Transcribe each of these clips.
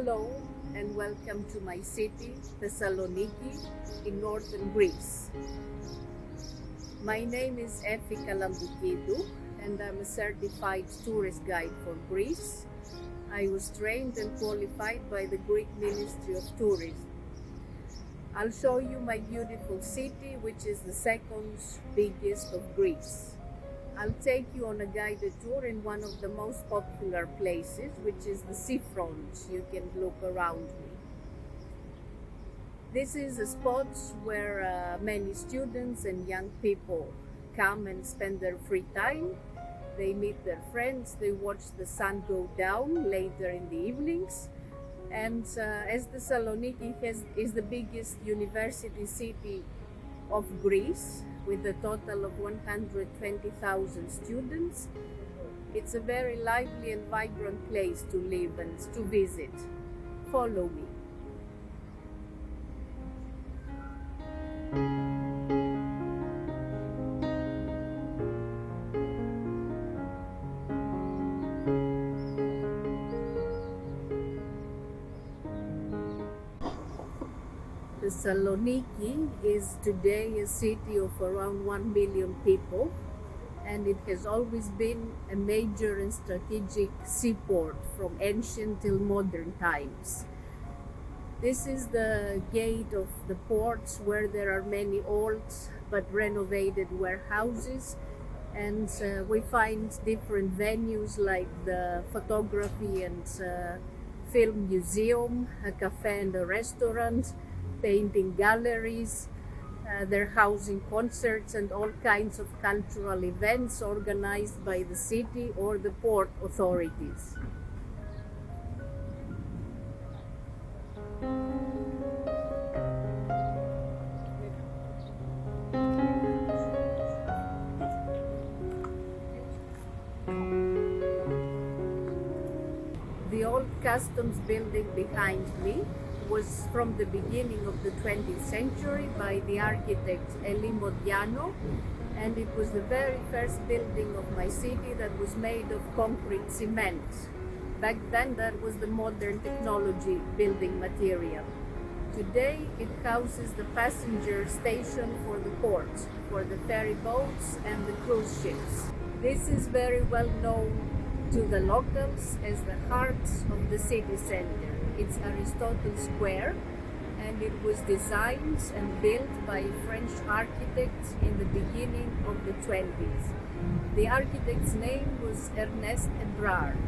Hello and welcome to my city, Thessaloniki, in northern Greece. My name is Kalampoukidou and I'm a certified tourist guide for Greece. I was trained and qualified by the Greek Ministry of Tourism. I'll show you my beautiful city, which is the second biggest of Greece. I'll take you on a guided tour in one of the most popular places, which is the seafront. You can look around me. This is a spot where many students and young people come and spend their free time. They meet their friends, they watch the sun go down later in the evenings. And as Thessaloniki is the biggest university city of Greece, with a total of 120,000 students, it's a very lively and vibrant place to live and to visit. Follow me. Thessaloniki is today a city of around 1 million people, and it has always been a major and strategic seaport from ancient till modern times. This is the gate of the port where there are many old but renovated warehouses, and we find different venues like the photography and film museum, a cafe and a restaurant, painting galleries. They're housing concerts and all kinds of cultural events organized by the city or the port authorities. The old customs building behind me was from the beginning of the 20th century by the architect Eyemmersive, and it was the very first building of my city that was made of concrete cement. Back then that was the modern technology building material. Today it houses the passenger station for the port, for the ferry boats and the cruise ships. This is very well known to the locals as the heart of the city center. It's Aristotle Square, and it was designed and built by French architects in the beginning of the 20s. The architect's name was Ernest Ebrard.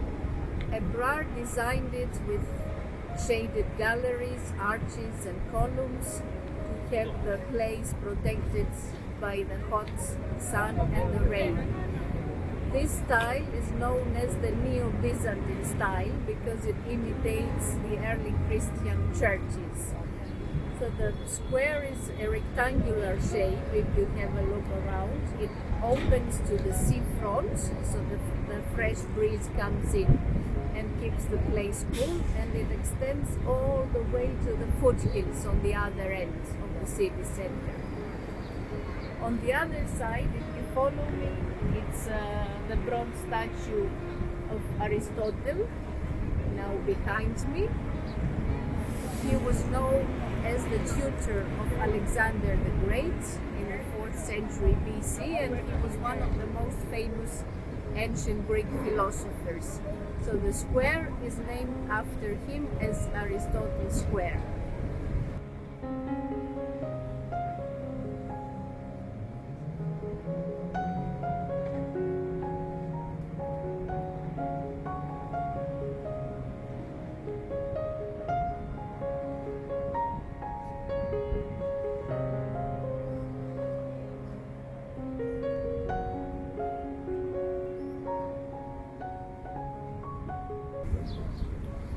Ebrard designed it with shaded galleries, arches and columns to help the place protected by the hot sun and the rain. This style is known as the Neo-Byzantine style because it imitates the early Christian churches. So the square is a rectangular shape if you have a look around. It opens to the seafront, so the fresh breeze comes in and keeps the place cool, and it extends all the way to the foothills on the other end of the city center. On the other side, if you follow me, it's the bronze statue of Aristotle, now behind me. He was known as the tutor of Alexander the Great in the 4th century BC, and he was one of the most famous ancient Greek philosophers. So the square is named after him as Aristotle Square.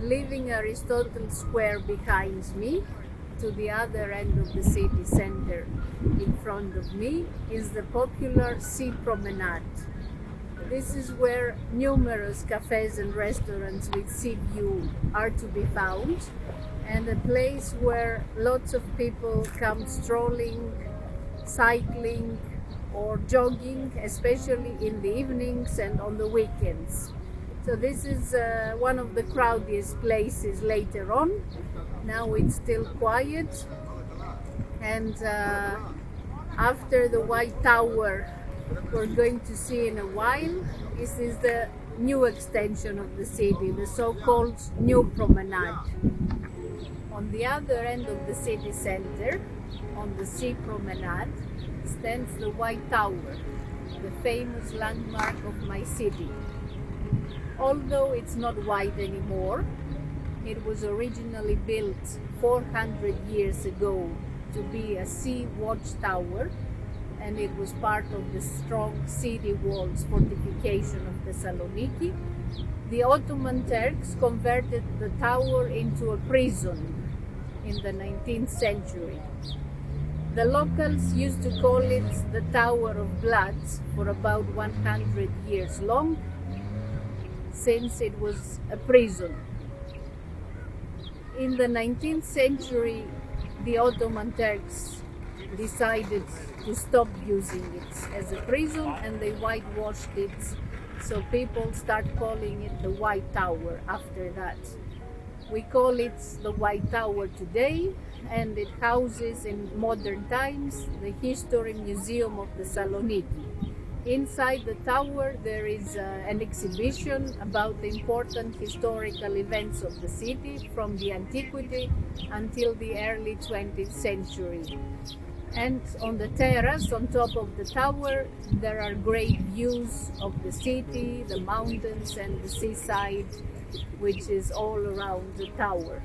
Leaving Aristotle Square behind me, to the other end of the city center in front of me is the popular Sea Promenade. This is where numerous cafes and restaurants with sea view are to be found, and a place where lots of people come strolling, cycling or jogging, especially in the evenings and on the weekends. So this is one of the crowdiest places later on. Now it's still quiet, and after the White Tower we're going to see in a while, this is the new extension of the city, the so-called New Promenade. On the other end of the city center, on the Sea Promenade, stands the White Tower, the famous landmark of my city. Although it's not white anymore, it was originally built 400 years ago to be a sea watchtower, and it was part of the strong city walls fortification of Thessaloniki. The Ottoman Turks converted the tower into a prison in the 19th century. The locals used to call it the Tower of Blood for about 100 years long, since it was a prison. In the 19th century, the Ottoman Turks decided to stop using it as a prison, and they whitewashed it, so people start calling it the White Tower after that. We call it the White Tower today, and it houses in modern times the History Museum of Thessaloniki. Inside the tower there is an exhibition about the important historical events of the city from the antiquity until the early 20th century. And on the terrace on top of the tower there are great views of the city, the mountains and the seaside, which is all around the tower.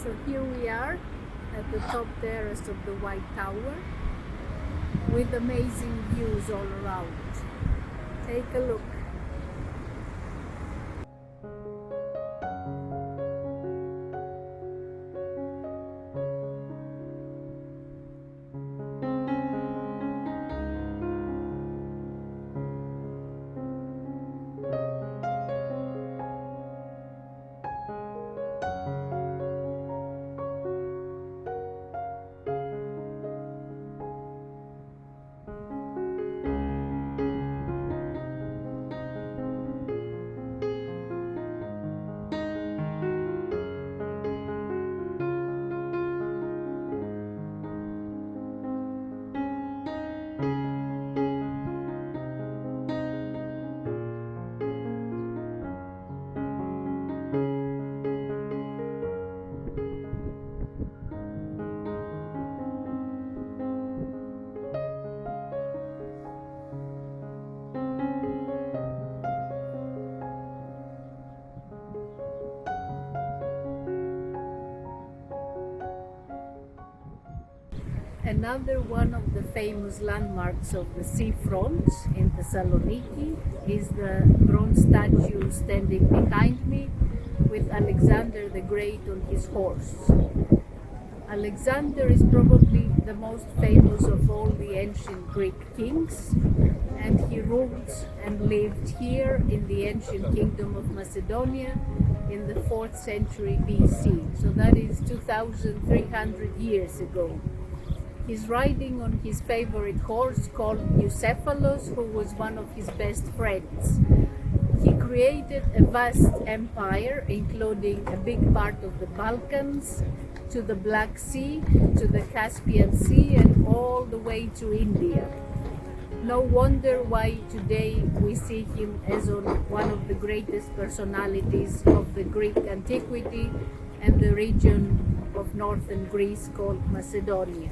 So here we are at the top terrace of the White Tower with amazing views all around. Take a look. Another one of the famous landmarks of the seafront in Thessaloniki is the bronze statue standing behind me with Alexander the Great on his horse. Alexander is probably the most famous of all the ancient Greek kings, and he ruled and lived here in the ancient kingdom of Macedonia in the 4th century BC, so that is 2,300 years ago. He's riding on his favorite horse called Bucephalus, who was one of his best friends. He created a vast empire, including a big part of the Balkans, to the Black Sea, to the Caspian Sea, and all the way to India. No wonder why today we see him as one of the greatest personalities of the Greek antiquity and the region of northern Greece called Macedonia.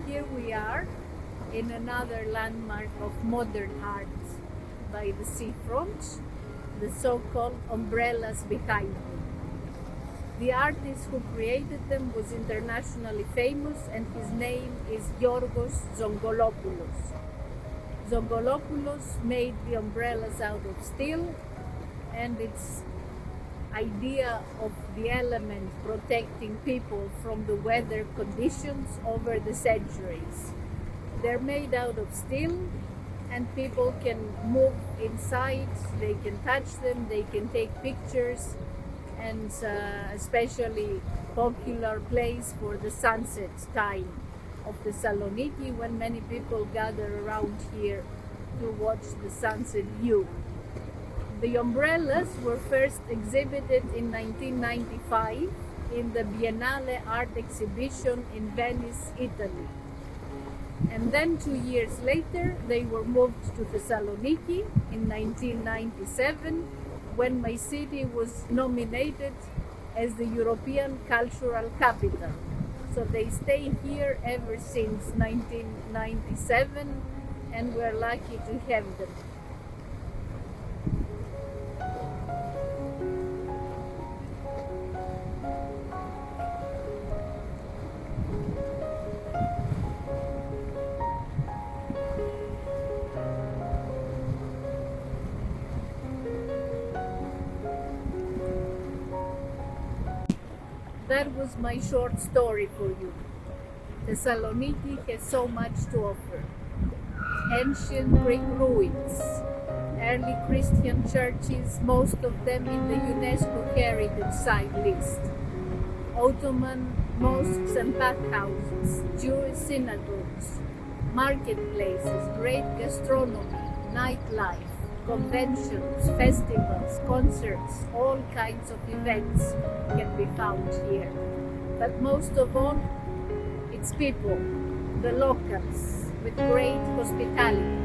Here we are in another landmark of modern art by the seafront, the so-called umbrellas behind me. The artist who created them was internationally famous, and his name is Yorgos Zongolopoulos. Zongolopoulos made the umbrellas out of steel, and its idea of the element protecting people from the weather conditions over the centuries. They're made out of steel, and people can move inside, they can touch them, they can take pictures, and especially popular place for the sunset time of Thessaloniki, when many people gather around here to watch the sunset view. The umbrellas were first exhibited in 1995 in the Biennale art exhibition in Venice, Italy. And then 2 years later, they were moved to Thessaloniki in 1997, when my city was nominated as the European Cultural Capital. So they stay here ever since 1997, and we're lucky to have them. That was my short story for you. Thessaloniki has so much to offer. Ancient Greek ruins, early Christian churches, most of them in the UNESCO Heritage Site list, Ottoman mosques and bathhouses, Jewish synagogues, marketplaces, great gastronomy, nightlife, conventions, festivals, concerts, all kinds of events can be found here. But most of all, it's people, the locals, with great hospitality.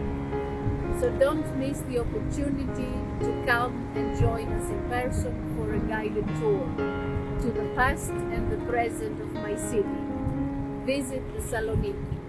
So don't miss the opportunity to come and join us in person for a guided tour to the past and the present of my city. Visit Thessaloniki.